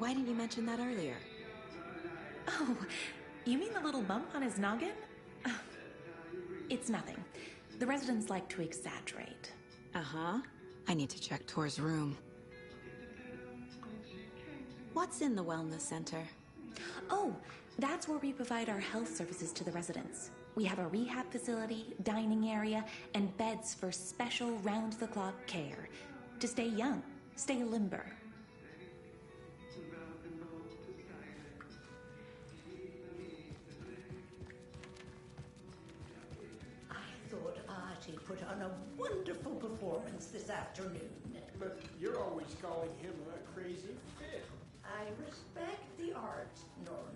Why didn't you mention that earlier? Oh, you mean the little bump on his noggin? It's nothing. The residents like to exaggerate. Uh-huh. I need to check Tor's room. What's in the wellness center? Oh, that's where we provide our health services to the residents. We have a rehab facility, dining area, and beds for special round-the-clock care. To stay young, stay limber. I thought Artie put on a wonderful performance this afternoon. But you're always calling him a crazy fit. I respect the art, Norman.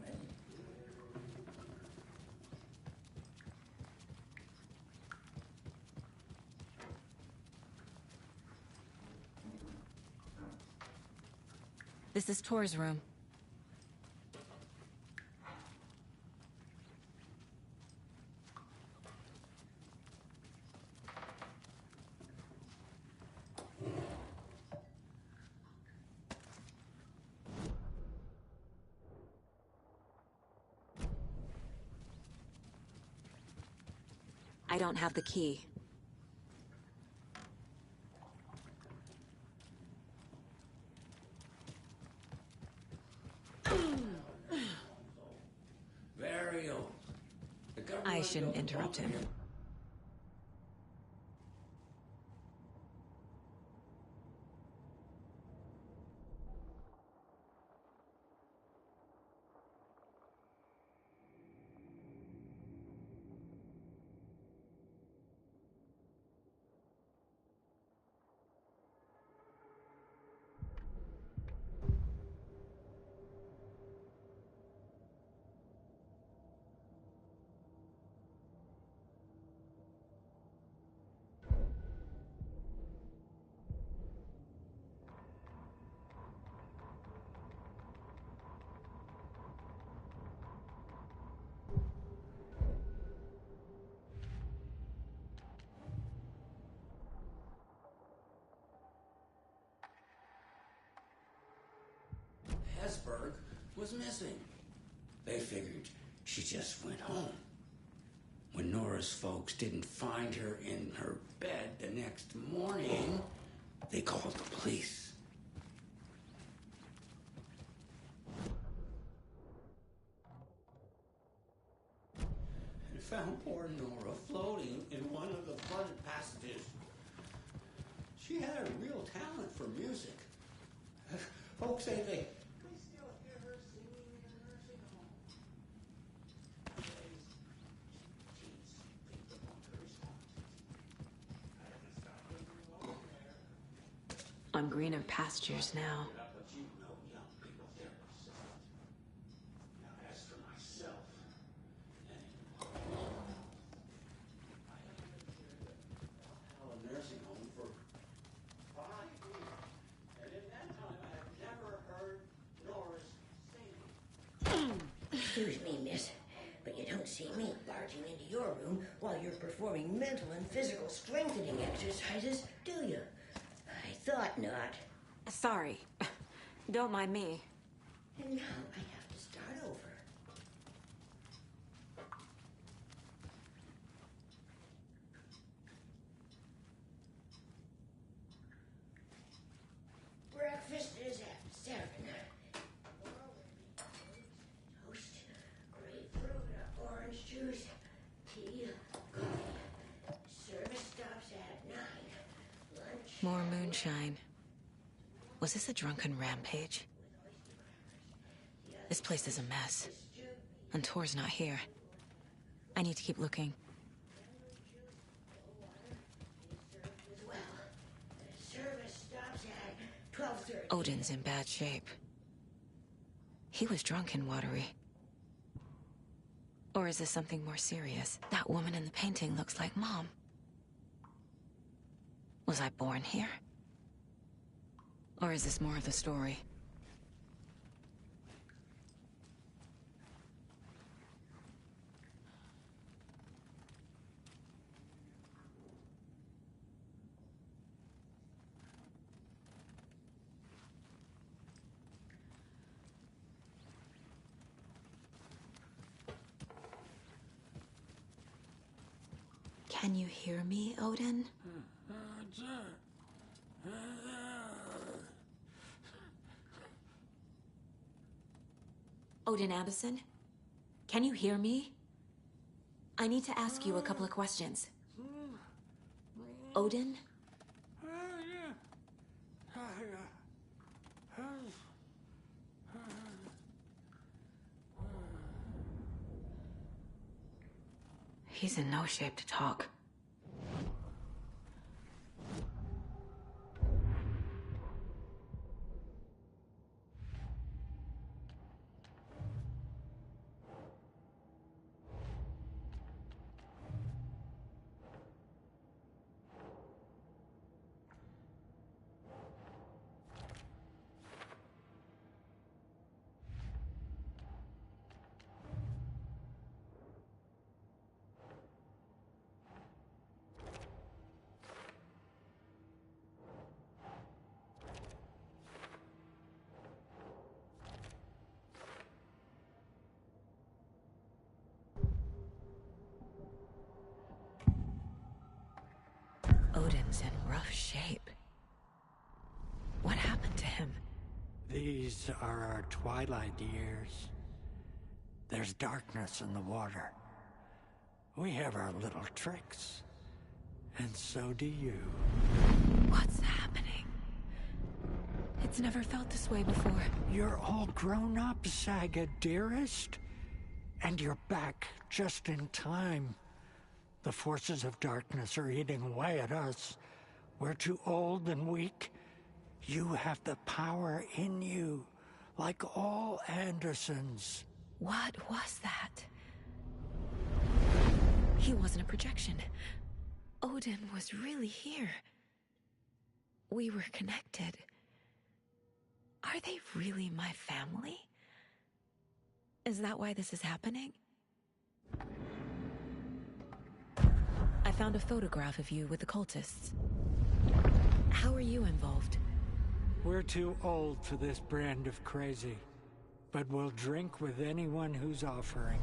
This is Tor's room. I don't have the key. Vario. I shouldn't interrupt him. Hesburgh was missing. They figured she just went home. When Nora's folks didn't find her in her bed the next morning, they called the police. And found poor Nora floating in one of the flooded passages. She had a real talent for music. Folks say they still hear her singing in a nursing home. On greener pastures now. But you know young people, they're obsessed. Now as for myself, I lived in a nursing home for 5 years. And in that time, I have never heard Nora's singing. Excuse me, miss, but you don't see me barging into your room while you're performing mental and physical strengthening exercises, do you? I thought not. Sorry. Don't mind me. And now I have to start over. Breakfast is at 7. Toast, grapefruit, orange juice, tea, coffee. Service stops at 9. Lunch. More moonshine. Was this a drunken rampage? This place is a mess. And Tor's not here. I need to keep looking. Service stops at 12:30. Odin's in bad shape. He was drunk and watery. Or is this something more serious? That woman in the painting looks like Mom. Was I born here? Or is this more of the story? Can you hear me, Odin? Odin Abison? Can you hear me? I need to ask you a couple of questions. Odin? He's in no shape to talk. Odin's in rough shape. What happened to him? These are our twilight years. There's darkness in the water. We have our little tricks. And so do you. What's happening? It's never felt this way before. You're all grown up, Saga, dearest. And you're back just in time. The forces of darkness are eating away at us. We're too old and weak. You have the power in you, like all Andersons. What was that? He wasn't a projection. Odin was really here. We were connected. Are they really my family? Is that why this is happening? I found a photograph of you with the cultists. How are you involved? We're too old for this brand of crazy, but we'll drink with anyone who's offering.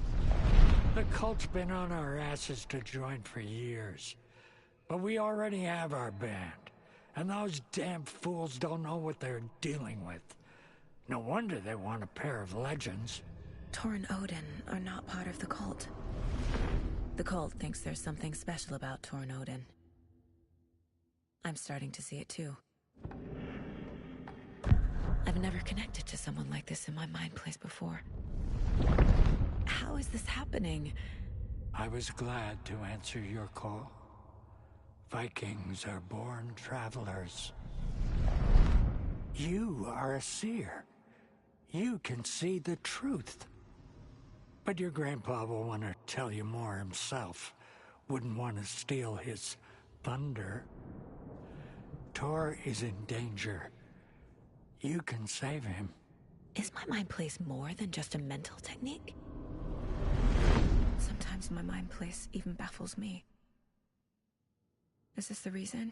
The cult's been on our asses to join for years, but we already have our band, and those damn fools don't know what they're dealing with. No wonder they want a pair of legends. Tor and Odin are not part of the cult. The cult thinks there's something special about Tor and Odin. I'm starting to see it too. I've never connected to someone like this in my mind place before. How is this happening? I was glad to answer your call. Vikings are born travelers. You are a seer. You can see the truth. But your grandpa will want to tell you more himself. Wouldn't want to steal his thunder. Tor is in danger. You can save him. Is my mind place more than just a mental technique? Sometimes my mind place even baffles me. Is this the reason?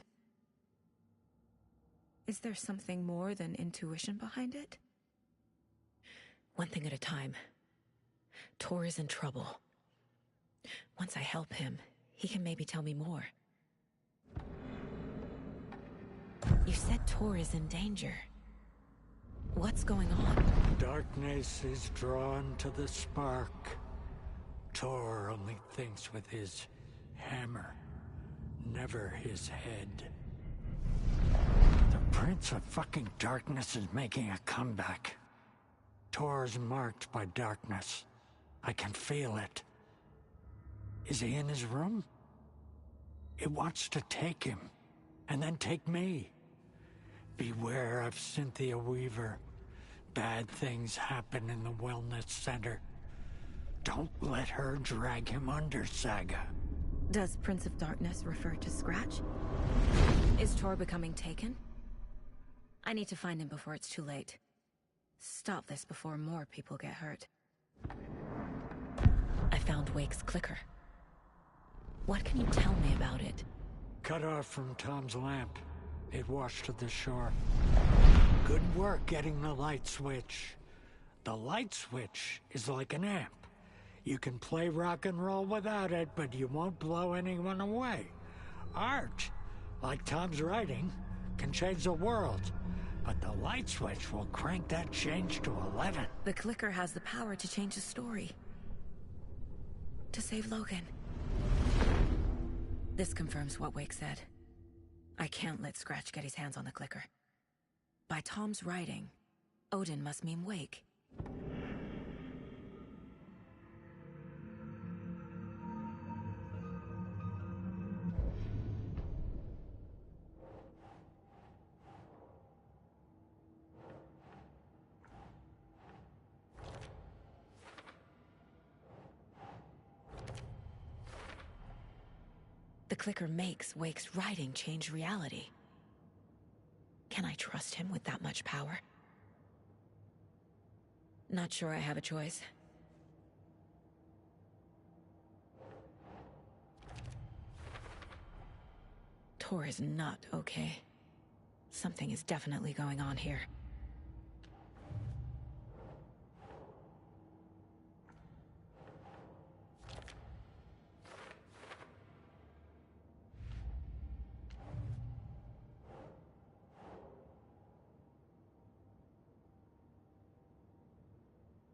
Is there something more than intuition behind it? One thing at a time. Tor is in trouble. Once I help him, he can maybe tell me more. You said Tor is in danger. What's going on? Darkness is drawn to the spark. Tor only thinks with his hammer, never his head. The Prince of fucking Darkness is making a comeback. Tor's marked by darkness. I can feel it. Is he in his room? It wants to take him, and then take me. Beware of Cynthia Weaver. Bad things happen in the wellness center. Don't let her drag him under, Saga. Does Prince of Darkness refer to Scratch? Is Tor becoming taken? I need to find him before it's too late. Stop this before more people get hurt. I found Wake's clicker. What can you tell me about it? Cut off from Tom's lamp. It washed to the shore. Good work getting the light switch. The light switch is like an amp. You can play rock and roll without it, but you won't blow anyone away. Art, like Tom's writing, can change the world. But the light switch will crank that change to 11. The clicker has the power to change the story. To save Logan. This confirms what Wake said. I can't let Scratch get his hands on the clicker. By Tom's writing, Odin must mean Wake. The clicker makes Wake's writing change reality. Can I trust him with that much power? Not sure I have a choice. Tor is not okay. Something is definitely going on here.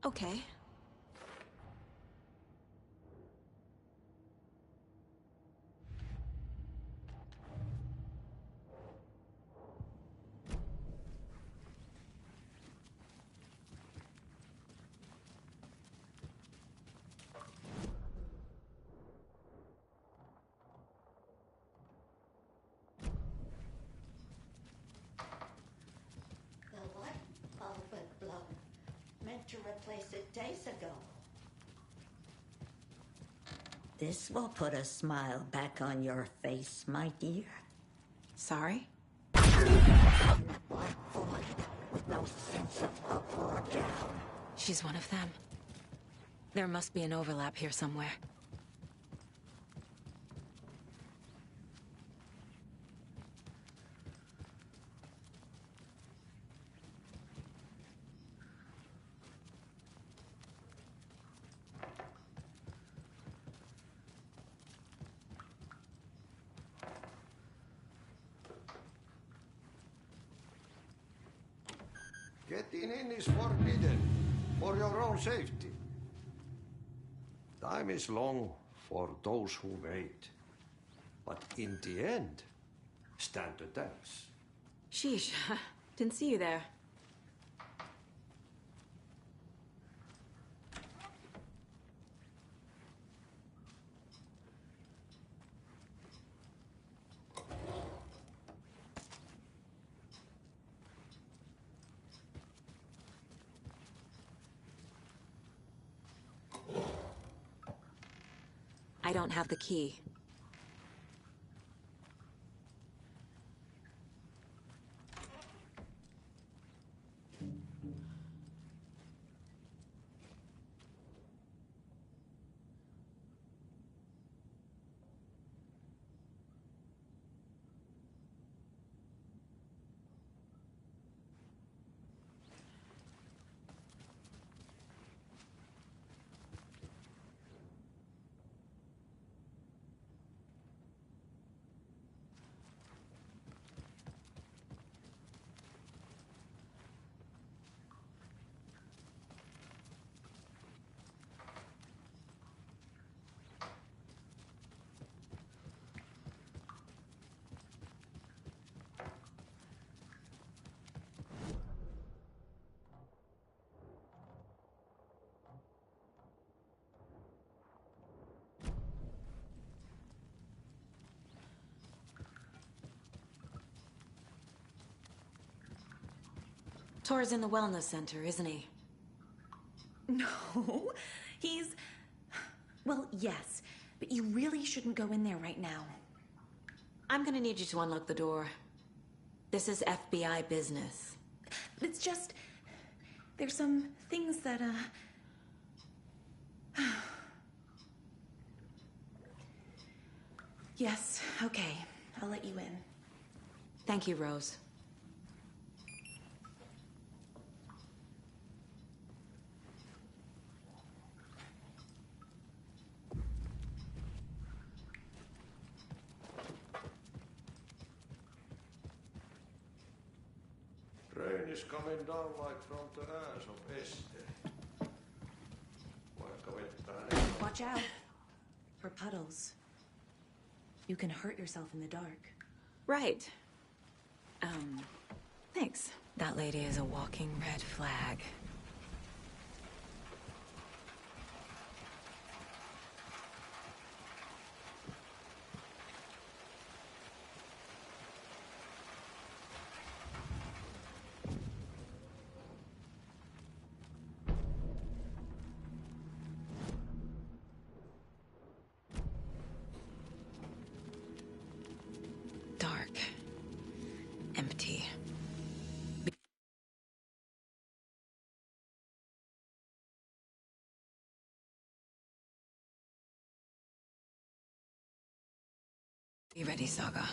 Okay. The light bulb had blown. Meant to replace it days ago. This will put a smile back on your face, my dear. Sorry? Black void with no sense of up or down. She's one of them. There must be an overlap here somewhere. Getting in is forbidden, for your own safety. Time is long for those who wait. But in the end, stand the test. Sheesh. Didn't see you there. I don't have the key. Tor's in the wellness center, isn't he? No, he's... Well, yes, but you really shouldn't go in there right now. I'm gonna need you to unlock the door. This is FBI business. It's just... There's some things that, Yes, okay. I'll let you in. Thank you, Rose. is coming down like from the ass of Esther. Vaikka vettä hänellä. Watch out for puddles. You can hurt yourself in the dark. Right. Thanks. That lady is a walking red flag. Dark. Empty. Be ready, Saga.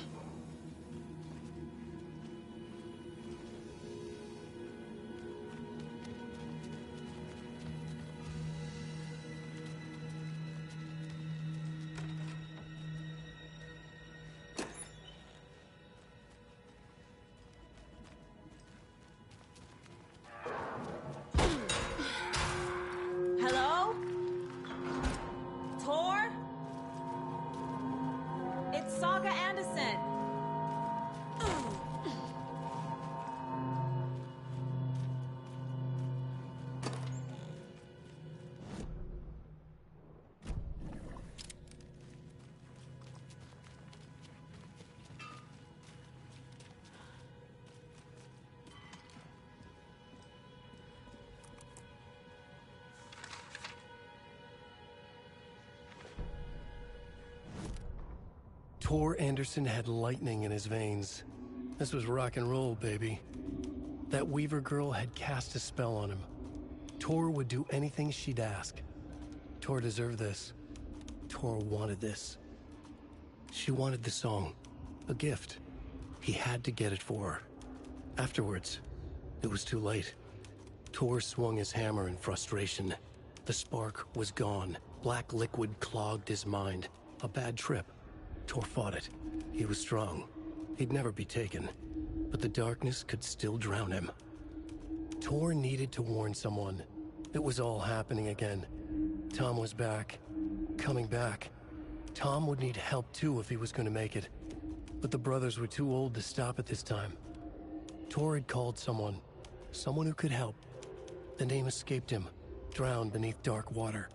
Hello? Tor? It's Saga Anderson. Tor Anderson had lightning in his veins. This was rock and roll, baby. That Weaver girl had cast a spell on him. Tor would do anything she'd ask. Tor deserved this. Tor wanted this. She wanted the song. A gift. He had to get it for her. Afterwards, it was too late. Tor swung his hammer in frustration. The spark was gone. Black liquid clogged his mind. A bad trip. Tor fought it. He was strong. He'd never be taken. But the darkness could still drown him. Tor needed to warn someone. It was all happening again. Tom was back. Coming back. Tom would need help too if he was going to make it. But the brothers were too old to stop at this time. Tor had called someone. Someone who could help. The name escaped him. Drowned beneath dark water.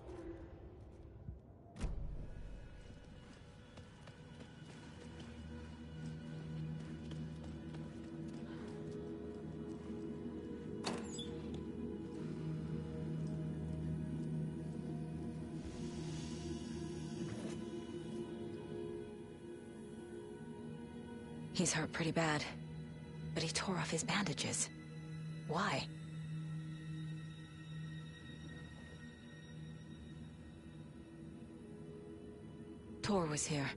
He's hurt pretty bad, but he tore off his bandages. Why? Tor was here.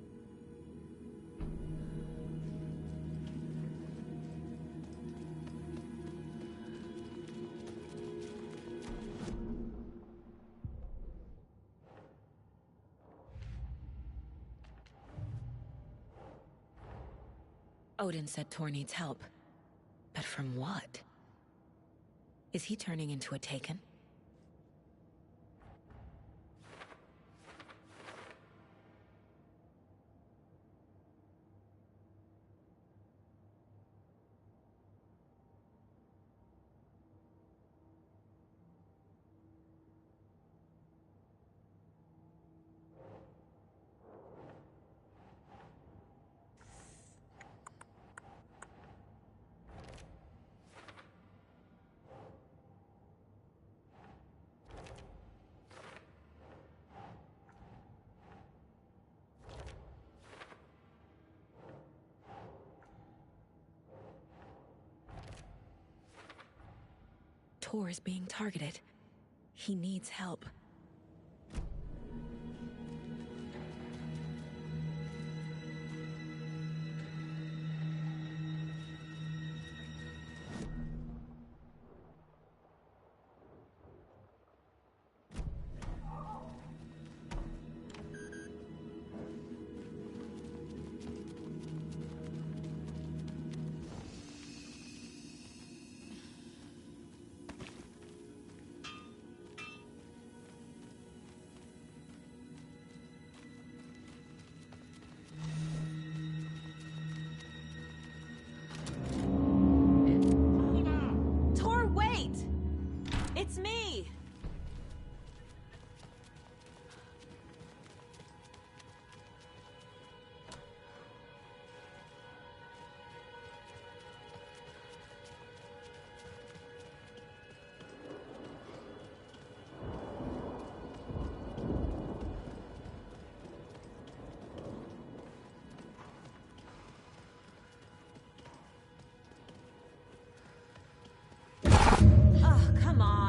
Odin said Tor needs help. But from what? Is he turning into a Taken? Tor is being targeted. He needs help. me! Oh, come on.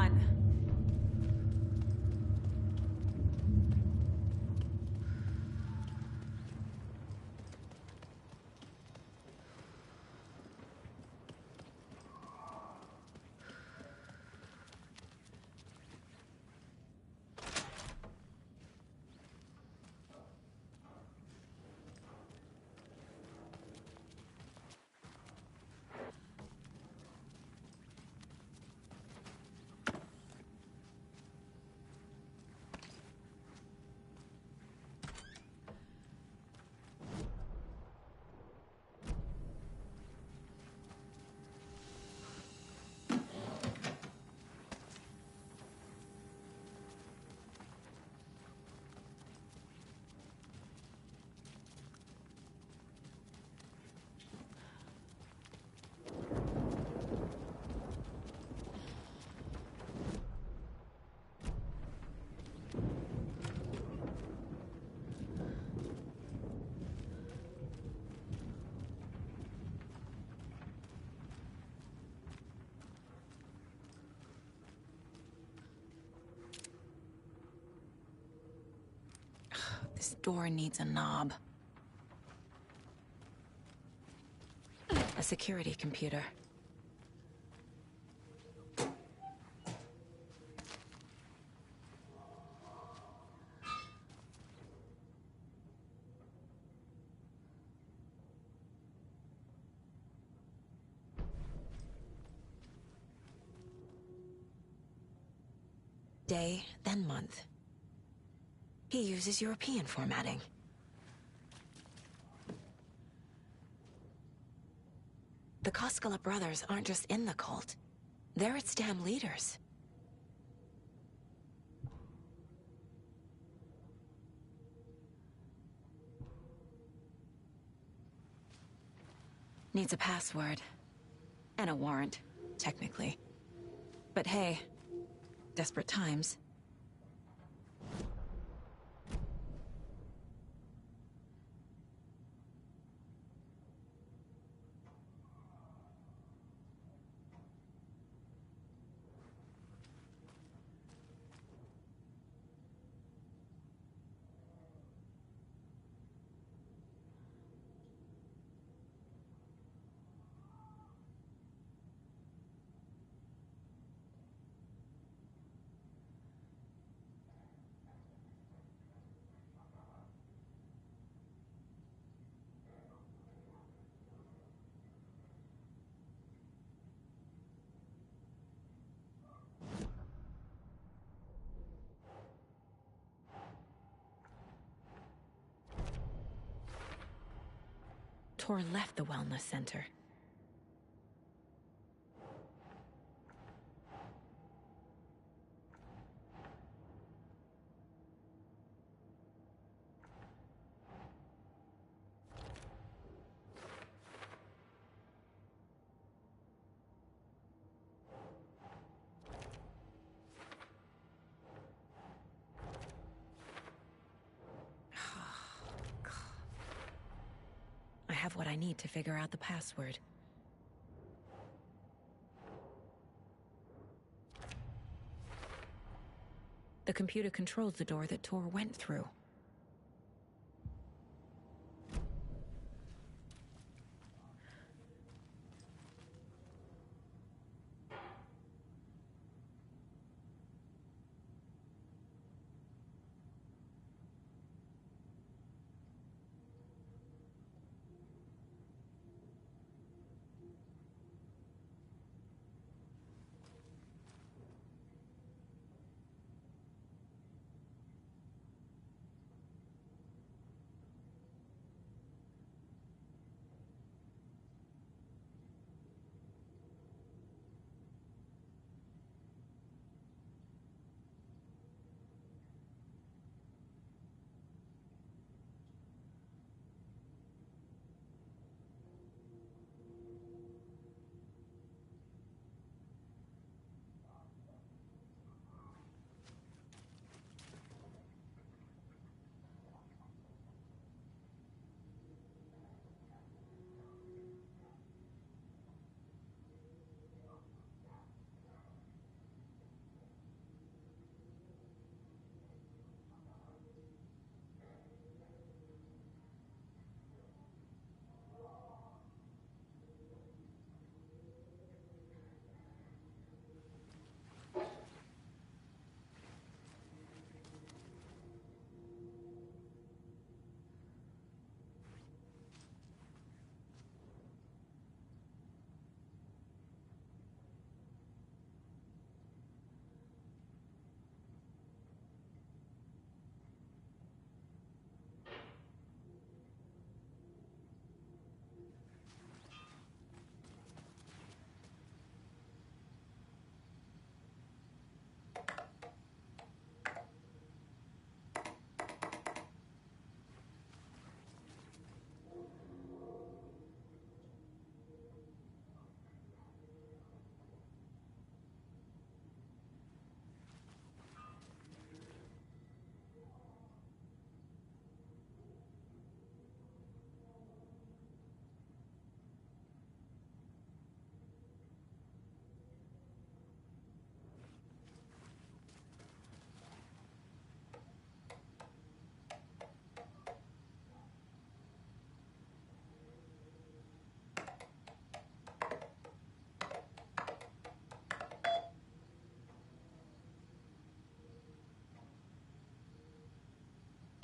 This door needs a knob. A security computer. Day, then month. He uses European formatting. The Koskela brothers aren't just in the cult. They're its damn leaders. Needs a password. And a warrant, technically. But hey, desperate times. Tor left the wellness center. I have what I need to figure out the password. The computer controls the door that Tor went through.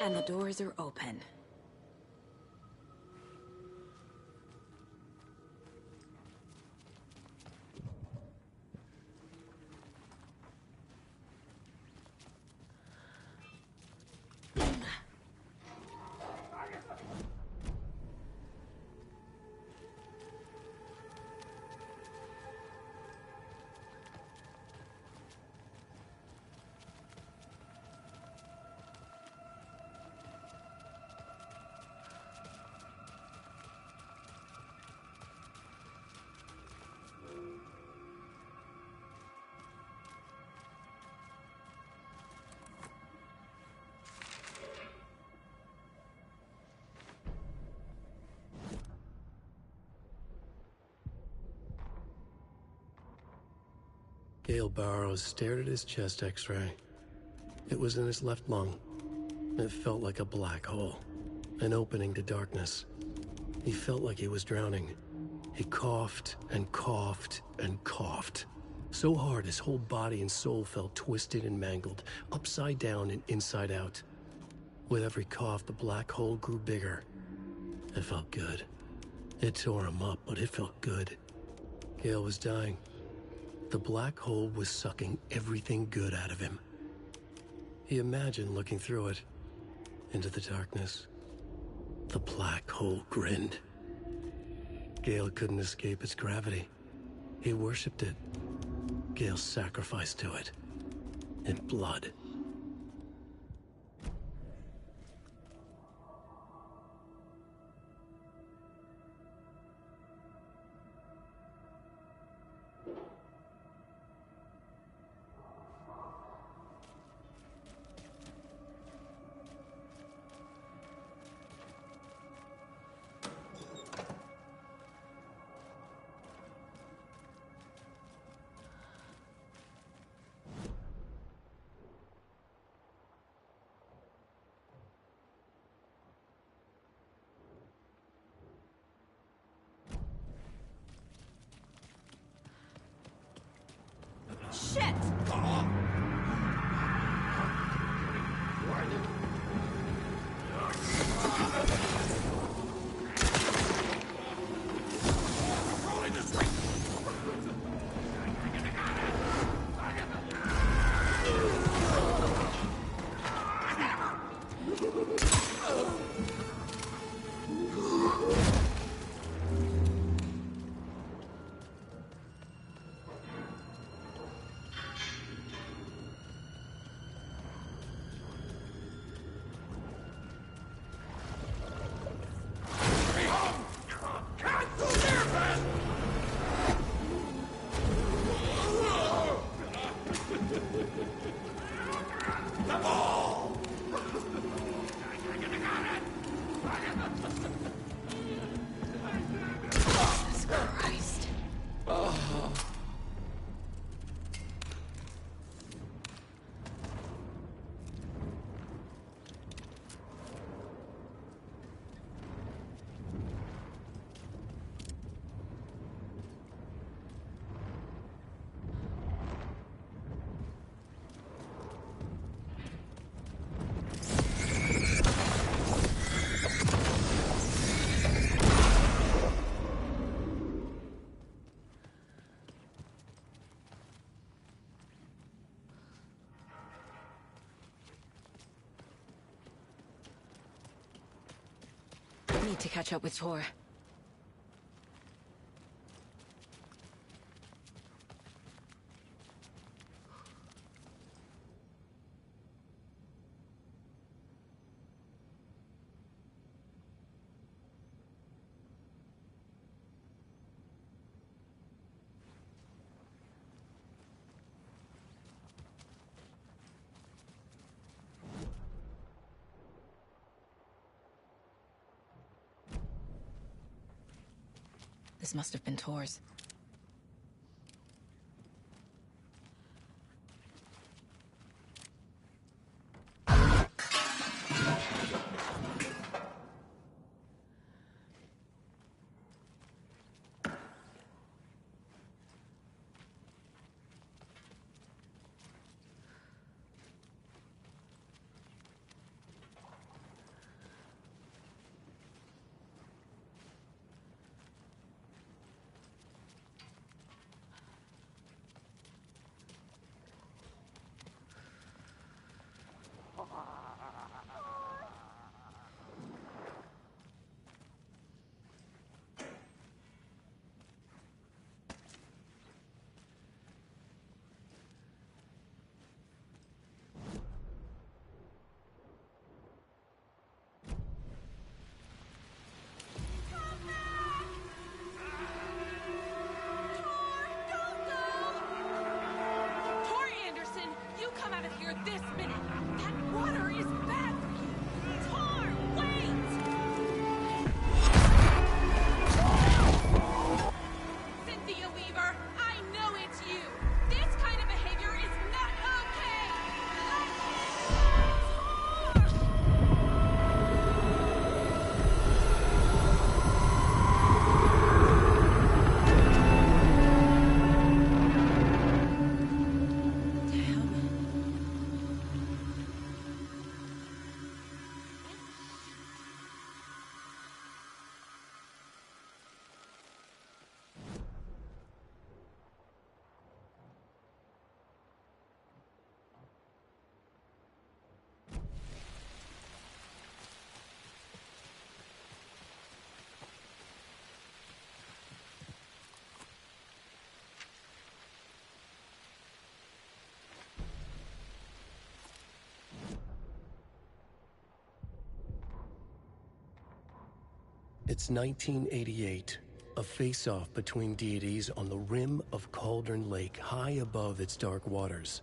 And the doors are open. Gale Barrows stared at his chest x-ray. It was in his left lung. It felt like a black hole, an opening to darkness. He felt like he was drowning. He coughed and coughed and coughed. So hard his whole body and soul felt twisted and mangled, upside down and inside out. With every cough, the black hole grew bigger. It felt good. It tore him up, but it felt good. Gale was dying. The black hole was sucking everything good out of him. He imagined looking through it, into the darkness. The black hole grinned. Gale couldn't escape its gravity. He worshipped it. Gale sacrificed to it. In blood. Shit! Jesus Christ. Need to catch up with Tor. This must have been Tor's. have it here this minute. That water is bad for you. Tor, wait! Cynthia Weaver, I know it's you. This kind of behavior is not okay. Let me go, Tor! It's 1988, a face-off between deities on the rim of Cauldron Lake, high above its dark waters.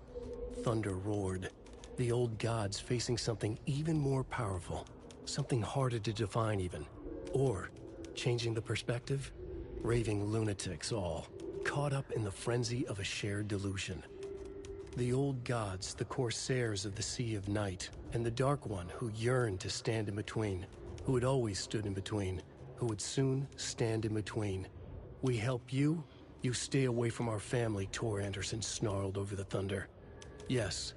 Thunder roared, the old gods facing something even more powerful, something harder to define even. Or, changing the perspective, raving lunatics all, caught up in the frenzy of a shared delusion. The old gods, the corsairs of the Sea of Night, and the Dark One who yearned to stand in between, who had always stood in between, who would soon stand in between. We help you, you stay away from our family, Tor Anderson snarled over the thunder. Yes,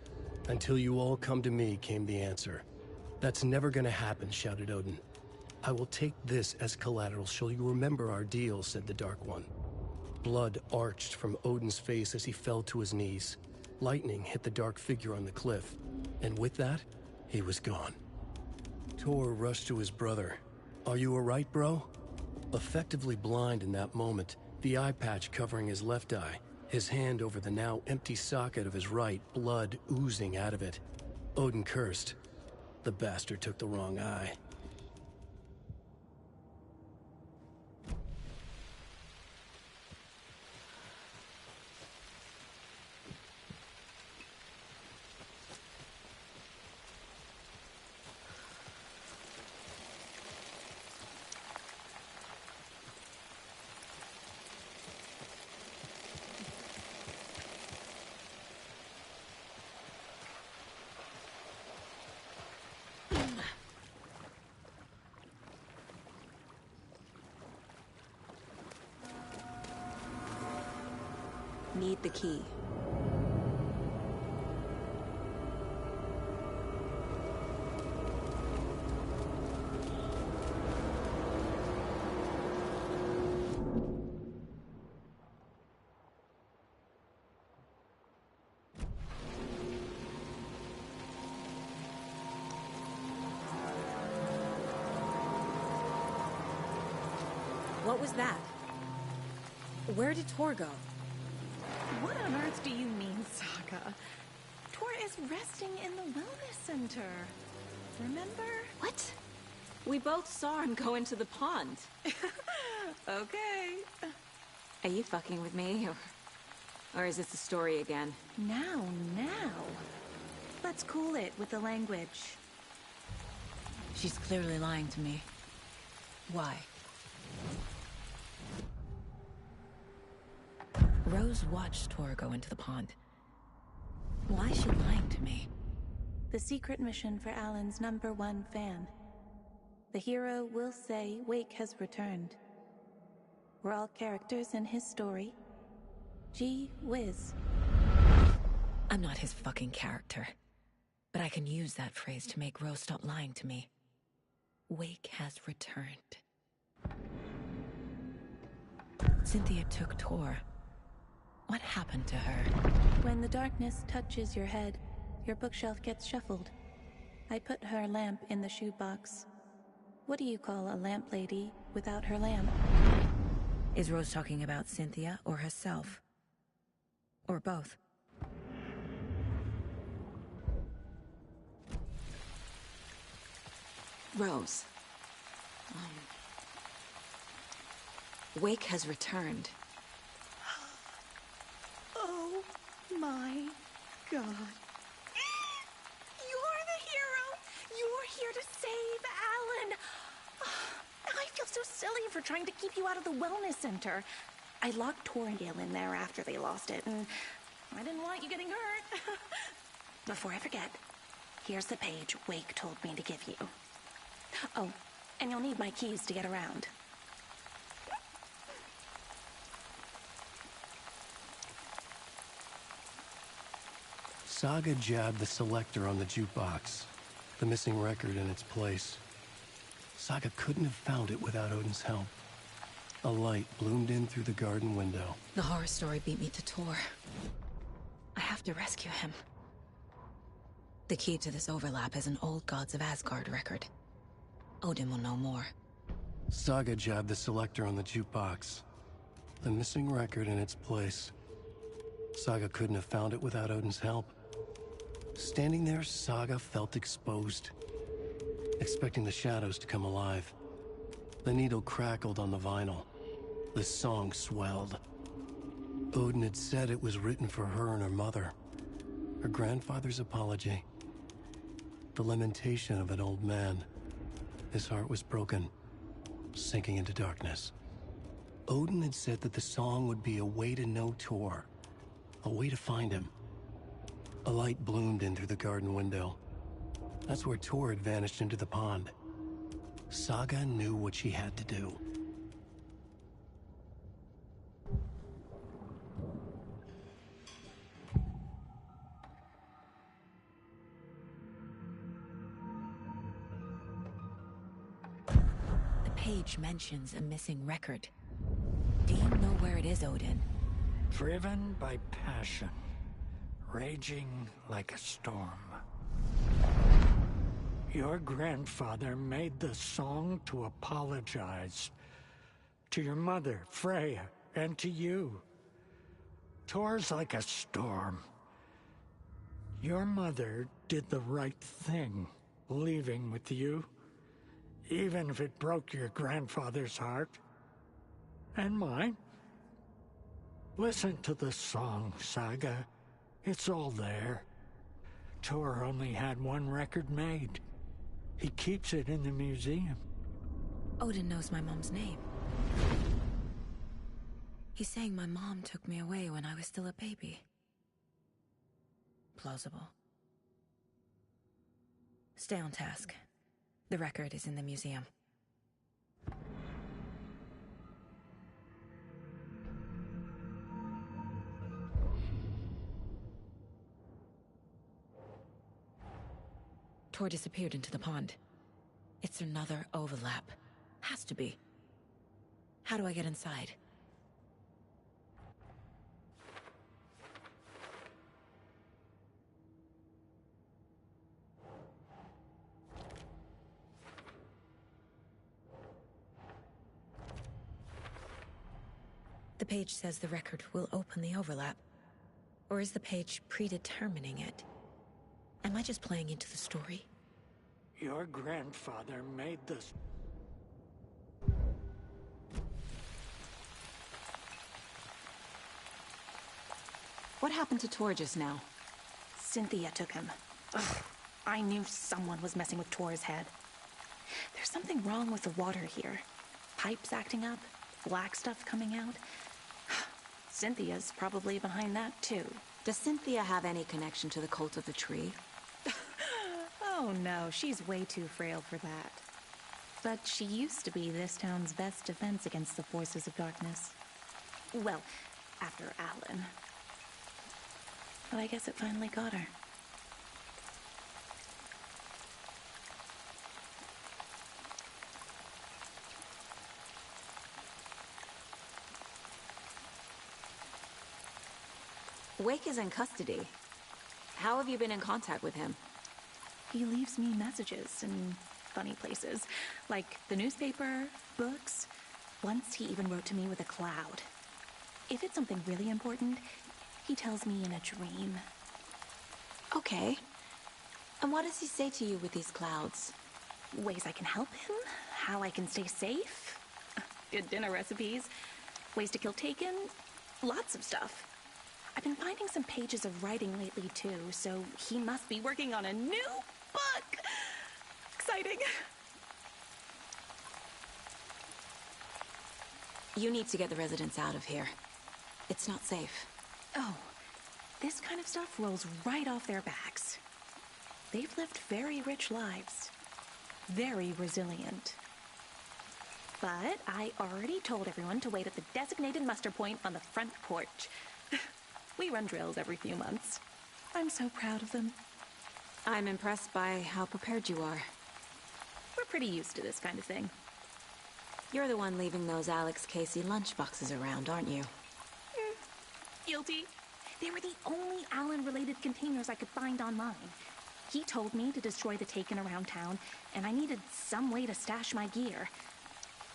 until you all come to me, came the answer. That's never gonna happen, shouted Odin. I will take this as collateral, shall you remember our deal, said the Dark One. Blood arched from Odin's face as he fell to his knees. Lightning hit the dark figure on the cliff, and with that, he was gone. Tor rushed to his brother. Are you alright, bro? Effectively blind in that moment, the eye patch covering his left eye, his hand over the now empty socket of his right, blood oozing out of it. Odin cursed. The bastard took the wrong eye. Need the key. What was that? Where did Tor go? What on earth do you mean, Sokka? Tor is resting in the wellness center. Remember? What? We both saw him go into the pond. Okay. Are you fucking with me, or is this a story again? Now. Let's cool it with the language. She's clearly lying to me. Why? Rose watched Tor go into the pond. Why is she lying to me? The secret mission for Alan's #1 fan. The hero will say Wake has returned. We're all characters in his story. Gee whiz. I'm not his fucking character. But I can use that phrase to make Rose stop lying to me. Wake has returned. Cynthia took Tor. What happened to her? When the darkness touches your head, your bookshelf gets shuffled. I put her lamp in the shoebox. What do you call a lamp lady without her lamp? Is Rose talking about Cynthia or herself? Or both? Rose. Wake has returned. Oh my God. to save Alan. I feel so silly for trying to keep you out of the wellness center. I locked Tor and Gale in there after they lost it, and I didn't want you getting hurt. Before I forget, here's the page Wake told me to give you. Oh, and you'll need my keys to get around. Saga jabbed the selector on the jukebox, the missing record in its place. Saga couldn't have found it without Odin's help. A light bloomed in through the garden window. The horror story beat me to Tor. I have to rescue him. The key to this overlap is an old Gods of Asgard record. Odin will know more. Saga jabbed the selector on the jukebox, the missing record in its place. Saga couldn't have found it without Odin's help. Standing there, Saga felt exposed, expecting the shadows to come alive. The needle crackled on the vinyl. The song swelled. Odin had said it was written for her and her mother. Her grandfather's apology. The lamentation of an old man. His heart was broken, sinking into darkness. Odin had said that the song would be a way to know Tor, a way to find him. A light bloomed in through the garden window. That's where Tor had vanished into the pond. Saga knew what she had to do. The page mentions a missing record. Do you know where it is, Odin? Driven by passion, raging like a storm. Your grandfather made the song to apologize. To your mother, Freya, and to you. Tor's like a storm. Your mother did the right thing, leaving with you. Even if it broke your grandfather's heart. And mine. Listen to the song, Saga. It's all there. Tor only had one record made. He keeps it in the museum. Odin knows my mom's name. He's saying my mom took me away when I was still a baby. Plausible. Stay on task. The record is in the museum. Tor disappeared into the pond. It's another overlap. Has to be. How do I get inside? The page says the record will open the overlap. Or is the page predetermining it? Am I just playing into the story? Your grandfather made this. What happened to Tor just now? Cynthia took him. Ugh, I knew someone was messing with Tor's head. There's something wrong with the water here. Pipes acting up, black stuff coming out. Cynthia's probably behind that too. Does Cynthia have any connection to the cult of the tree? Oh no, she's way too frail for that. But she used to be this town's best defense against the forces of darkness. Well, after Alan. But I guess it finally got her. Wake is in custody. How have you been in contact with him? He leaves me messages in funny places, like the newspaper, books. Once he even wrote to me with a cloud. If it's something really important, he tells me in a dream. Okay. And what does he say to you with these clouds? Ways I can help him, how I can stay safe, good dinner recipes, ways to kill Taken, lots of stuff. I've been finding some pages of writing lately too, so he must be working on a new book. exciting. You need to get the residents out of here. It's not safe. Oh, this kind of stuff rolls right off their backs. They've lived very rich lives. Very resilient. But I already told everyone to wait at the designated muster point on the front porch. We run drills every few months. I'm so proud of them. I'm impressed by how prepared you are. We're pretty used to this kind of thing. You're the one leaving those Alex Casey lunchboxes around, aren't you? Guilty. They were the only Alan-related containers I could find online. He told me to destroy the Taken around town, and I needed some way to stash my gear.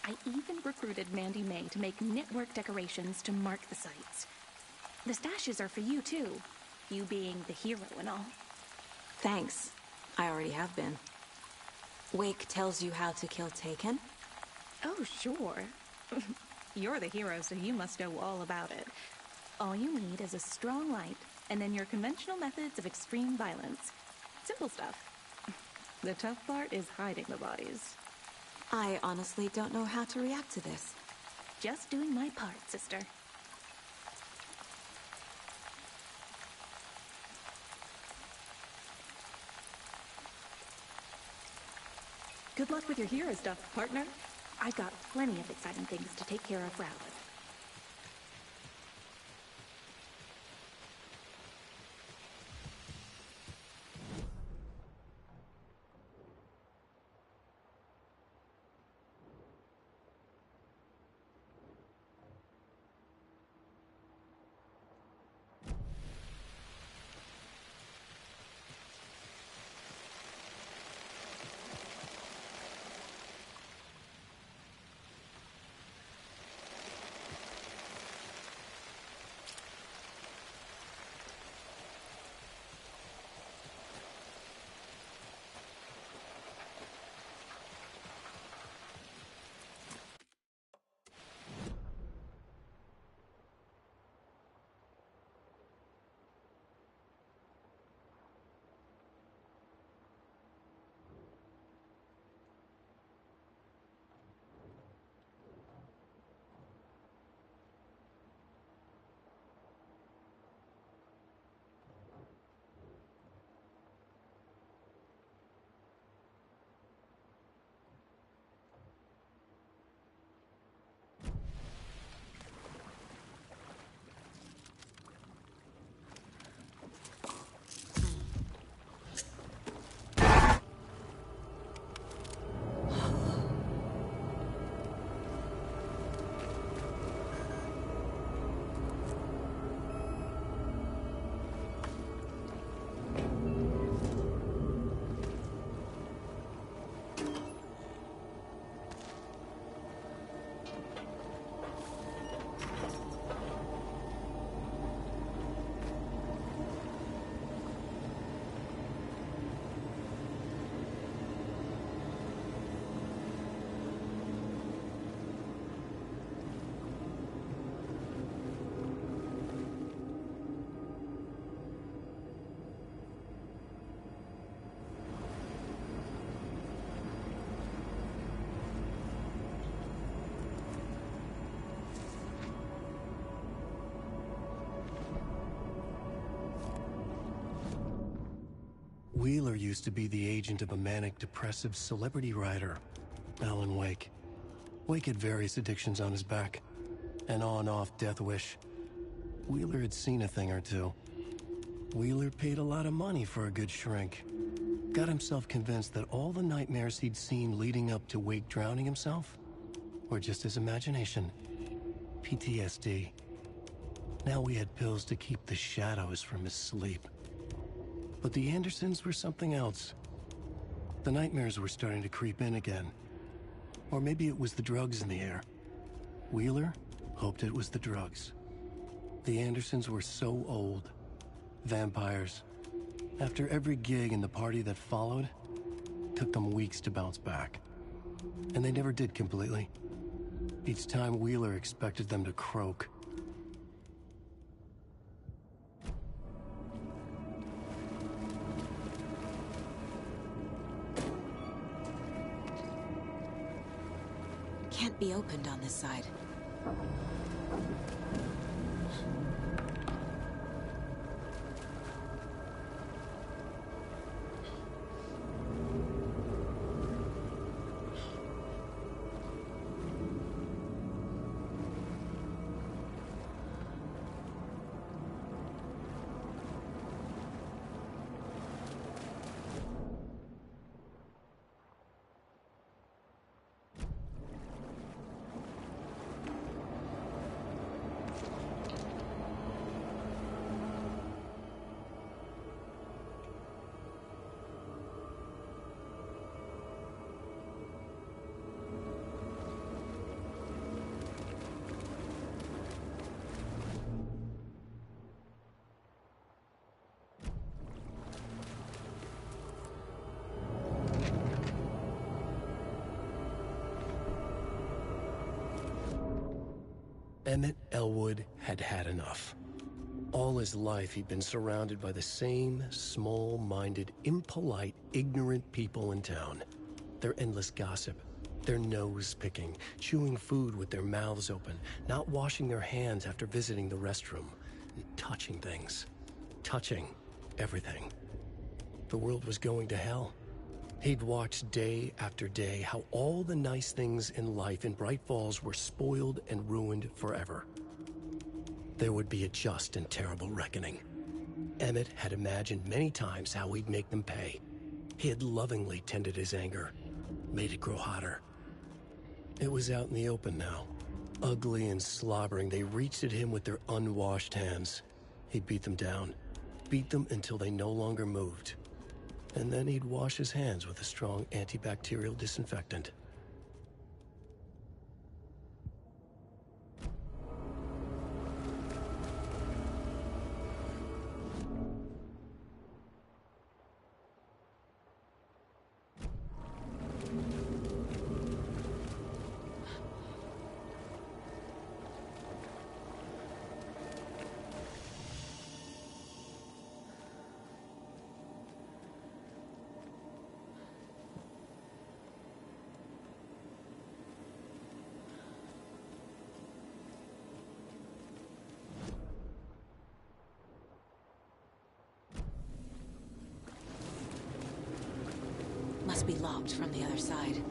I even recruited Mandy May to make knitwork decorations to mark the sites. The stashes are for you, too. You being the hero and all. Thanks. I already have been. Wake tells you how to kill Taken? Oh, sure. You're the hero, so you must know all about it. All you need is a strong light, and then your conventional methods of extreme violence. Simple stuff. The tough part is hiding the bodies. I honestly don't know how to react to this. Just doing my part, sister. Good luck with your hero stuff, partner. I've got plenty of exciting things to take care of for Alan. Wheeler used to be the agent of a manic-depressive celebrity writer, Alan Wake. Wake had various addictions on his back, an on-off death wish. Wheeler had seen a thing or two. Wheeler paid a lot of money for a good shrink. Got himself convinced that all the nightmares he'd seen leading up to Wake drowning himself were just his imagination. PTSD. Now we had pills to keep the shadows from his sleep. But the Andersons were something else. The nightmares were starting to creep in again. Or maybe it was the drugs in the air. Wheeler hoped it was the drugs. The Andersons were so old. Vampires. After every gig and the party that followed, took them weeks to bounce back. And they never did completely. Each time Wheeler expected them to croak. be opened on this side. Emmett Elwood had had enough. All his life, he'd been surrounded by the same small-minded, impolite, ignorant people in town. Their endless gossip, their nose-picking, chewing food with their mouths open, not washing their hands after visiting the restroom, and touching things. Touching everything. The world was going to hell. He'd watched day after day how all the nice things in life in Bright Falls were spoiled and ruined forever. There would be a just and terrible reckoning. Emmett had imagined many times how he'd make them pay. He had lovingly tended his anger, made it grow hotter. It was out in the open now. Ugly and slobbering, they reached at him with their unwashed hands. He'd beat them down, beat them until they no longer moved. And then he'd wash his hands with a strong antibacterial disinfectant. Must be locked from the other side.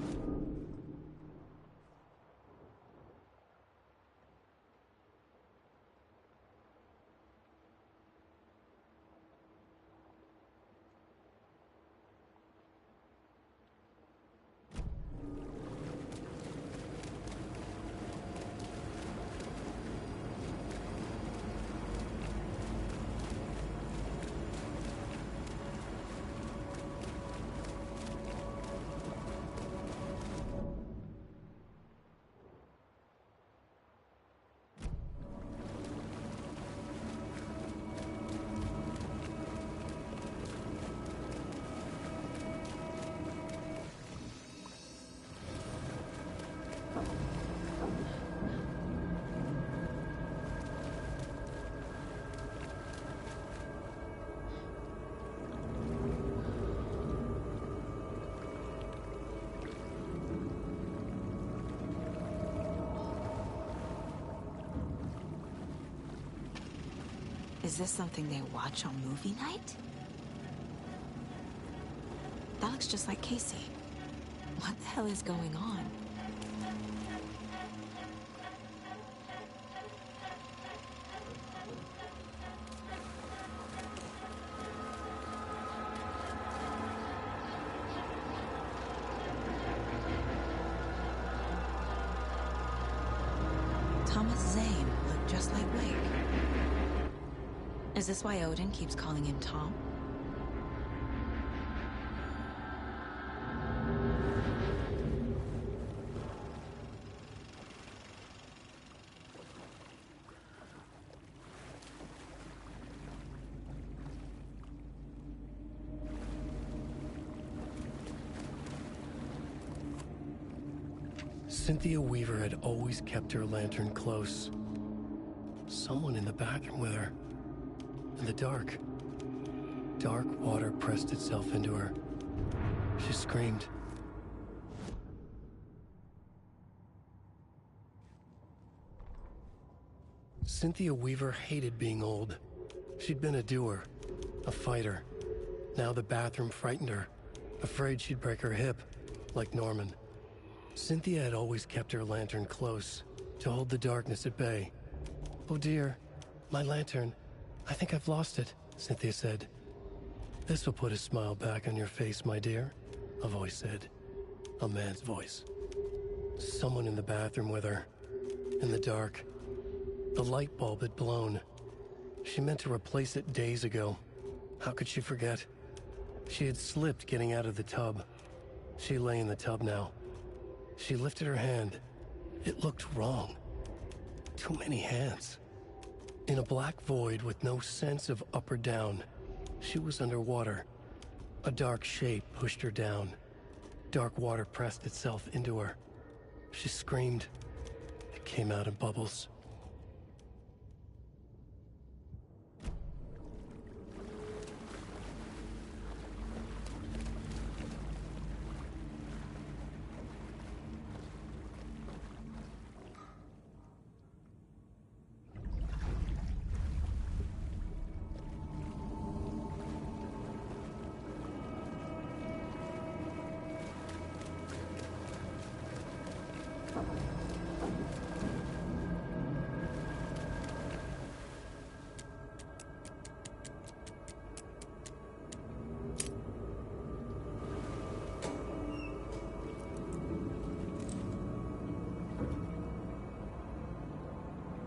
Is this something they watch on movie night? That looks just like Casey. What the hell is going on? Thomas Zane looked just like Blake. Is this why Odin keeps calling him Tom? Cynthia Weaver had always kept her lantern close. Someone in the bathroom with her. In the dark. Dark water pressed itself into her. She screamed. Cynthia Weaver hated being old. She'd been a doer, a fighter. Now the bathroom frightened her, afraid she'd break her hip, like Norman. Cynthia had always kept her lantern close, to hold the darkness at bay. "Oh dear, my lantern. I think I've lost it," Cynthia said. "This will put a smile back on your face, my dear," a voice said. A man's voice. Someone in the bathroom with her. In the dark. The light bulb had blown. She meant to replace it days ago. How could she forget? She had slipped getting out of the tub. She lay in the tub now. She lifted her hand. It looked wrong. Too many hands. In a black void with no sense of up or down, she was underwater. A dark shape pushed her down. Dark water pressed itself into her. She screamed. It came out in bubbles.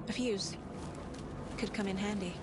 A fuse. Could come in handy.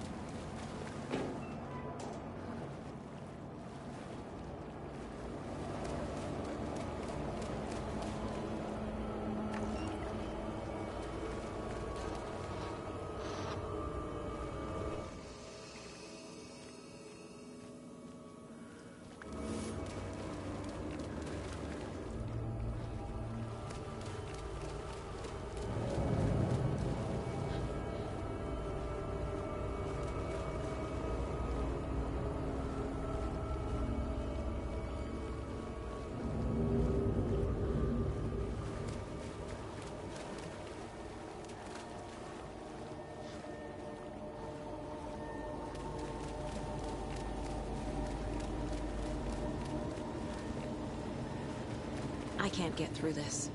I can't get through this.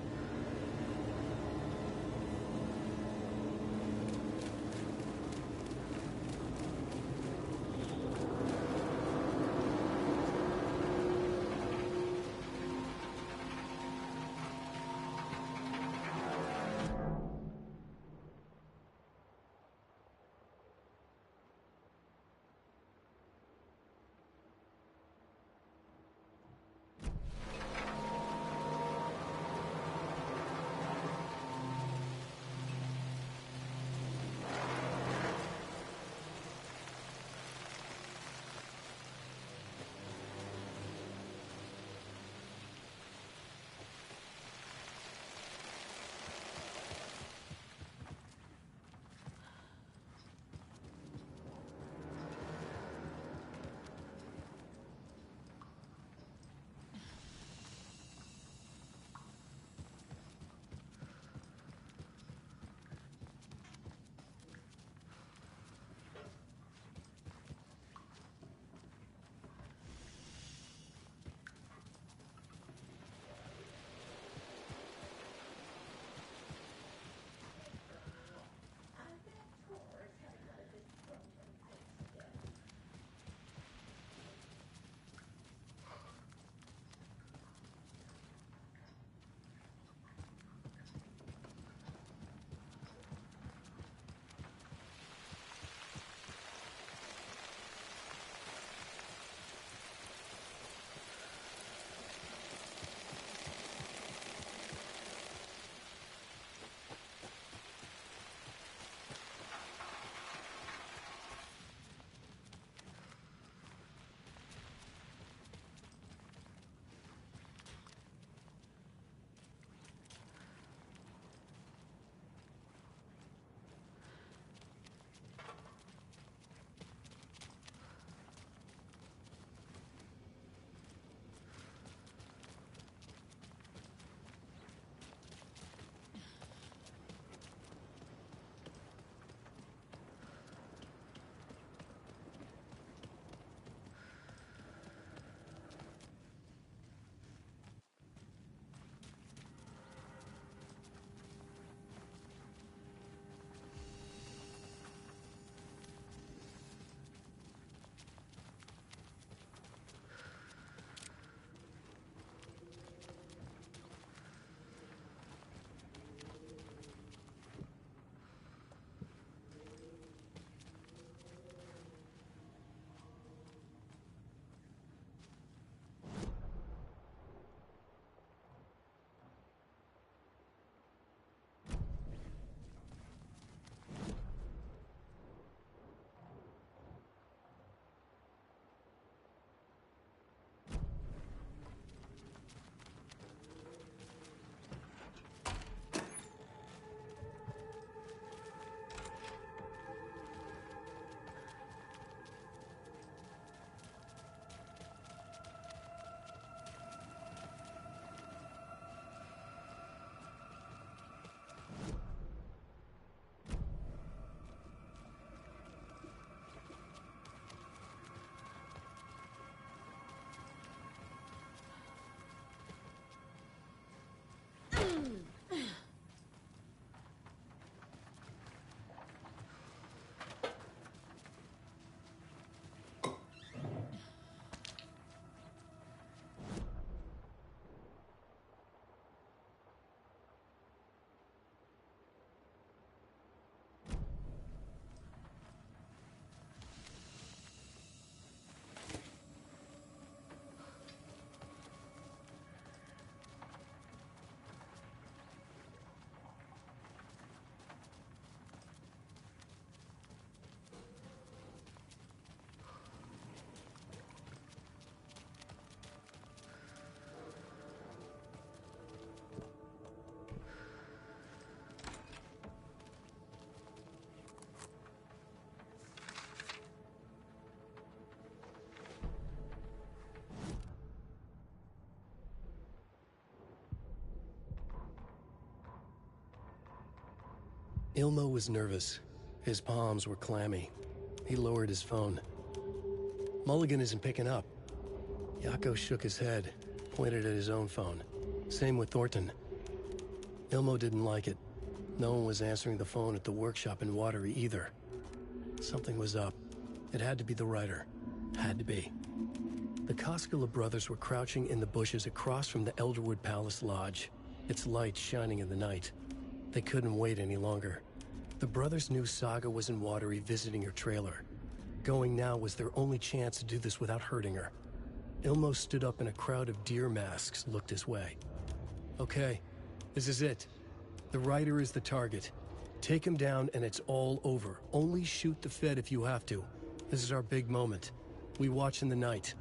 Ilmo was nervous. His palms were clammy. He lowered his phone. Mulligan isn't picking up. Yako shook his head, pointed at his own phone. Same with Thornton. Ilmo didn't like it. No one was answering the phone at the workshop in Watery either. Something was up. It had to be the writer. Had to be. The Koskela brothers were crouching in the bushes across from the Elderwood Palace Lodge, its lights shining in the night. They couldn't wait any longer. The brothers knew Saga was in Watery visiting her trailer. Going now was their only chance to do this without hurting her. Ilmo stood up and a crowd of deer masks looked his way. Okay, this is it. The writer is the target. Take him down and it's all over. Only shoot the Fed if you have to. This is our big moment. We watch in the night.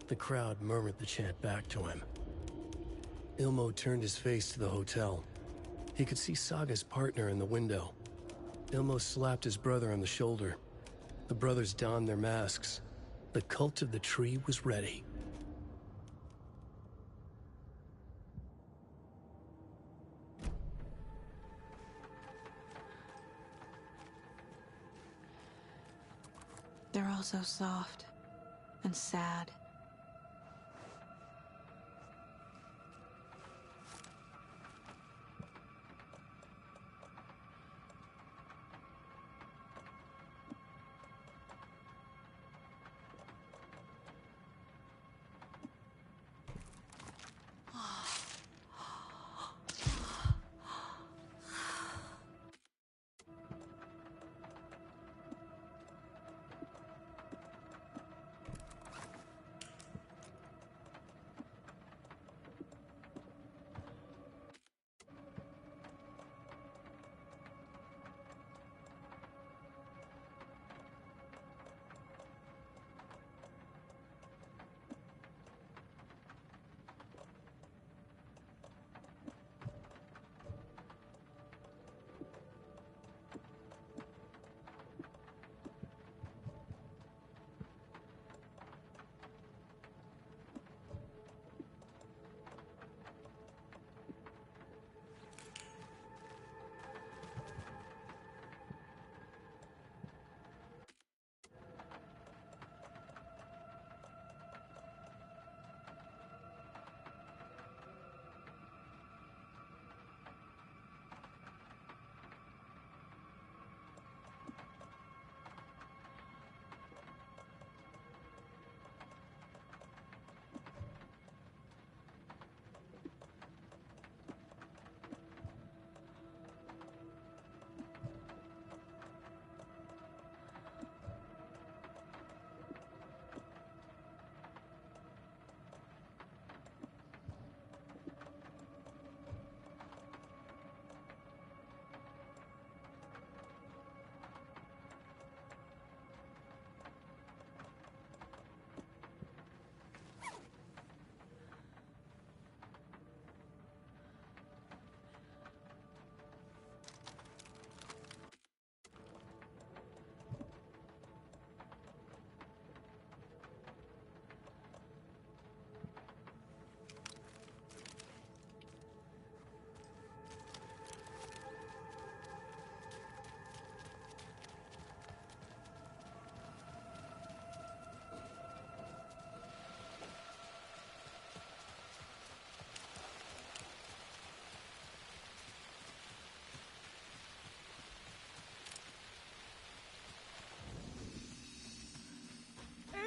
The crowd murmured the chant back to him. Ilmo turned his face to the hotel. He could see Saga's partner in the window. Ilmo slapped his brother on the shoulder. The brothers donned their masks. The cult of the tree was ready. They're all so soft and sad.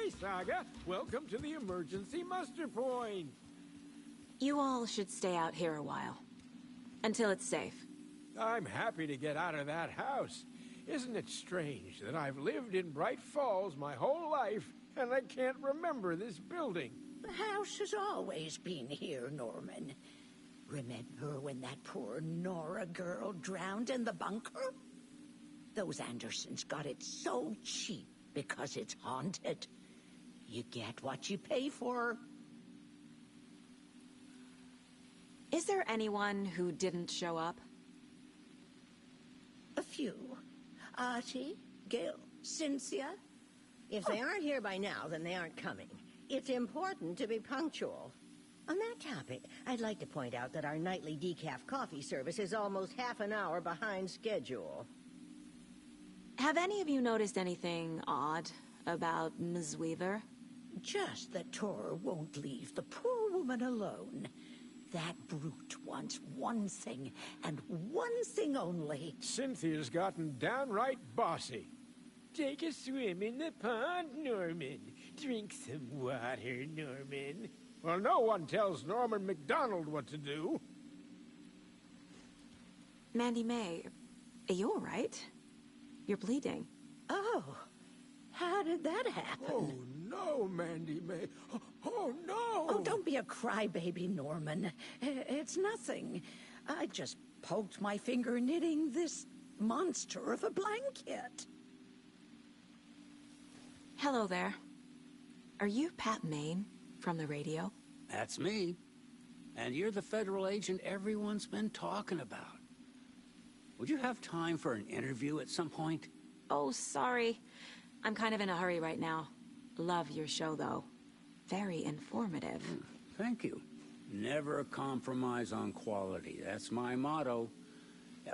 Hey, Saga. Welcome to the emergency muster point. You all should stay out here a while. Until it's safe. I'm happy to get out of that house. Isn't it strange that I've lived in Bright Falls my whole life, and I can't remember this building? The house has always been here, Norman. Remember when that poor Nora girl drowned in the bunker? Those Andersons got it so cheap because it's haunted. You get what you pay for. Is there anyone who didn't show up? A few. Artie, Gil, Cynthia. If they aren't here by now, then they aren't coming. It's important to be punctual. On that topic, I'd like to point out that our nightly decaf coffee service is almost half an hour behind schedule. Have any of you noticed anything odd about Ms. Weaver? Just that Tor won't leave the poor woman alone. That brute wants one thing, and one thing only. Cynthia's gotten downright bossy. Take a swim in the pond, Norman. Drink some water, Norman. Well, no one tells Norman MacDonald what to do. Mandy May, are you all right? You're bleeding. Oh, how did that happen? Oh, no, Mandy May. Oh, no! Oh, don't be a crybaby, Norman. It's nothing. I just poked my finger knitting this monster of a blanket. Hello there. Are you Pat Maine from the radio? That's me. And you're the federal agent everyone's been talking about. Would you have time for an interview at some point? Oh, sorry. I'm kind of in a hurry right now. Love your show, though. Very informative. Thank you. Never compromise on quality. That's my motto.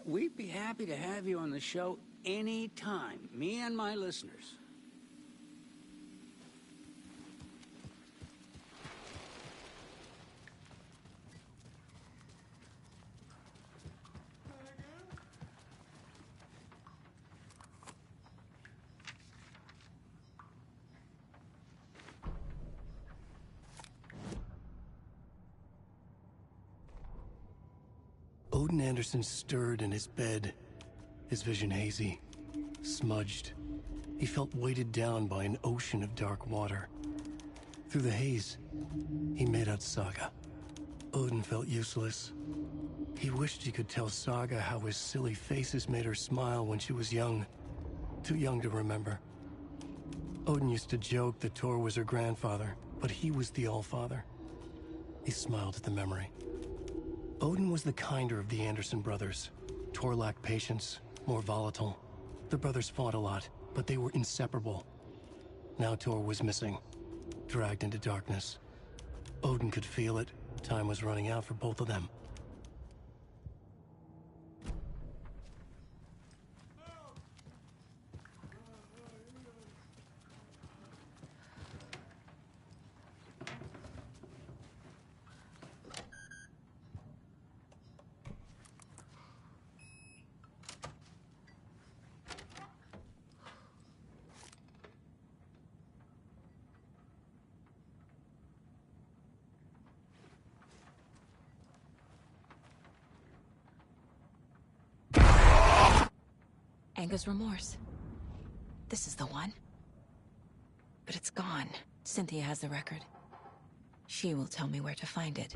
We'd be happy to have you on the show anytime, me and my listeners. Odin Anderson stirred in his bed, his vision hazy, smudged. He felt weighted down by an ocean of dark water. Through the haze, he made out Saga. Odin felt useless. He wished he could tell Saga how his silly faces made her smile when she was young. Too young to remember. Odin used to joke that Tor was her grandfather, but he was the Allfather. He smiled at the memory. Odin was the kinder of the Anderson brothers. Tor lacked patience, more volatile. The brothers fought a lot, but they were inseparable. Now Tor was missing, dragged into darkness. Odin could feel it. Time was running out for both of them. Anger's remorse. This is the one. But it's gone. Cynthia has the record. She will tell me where to find it.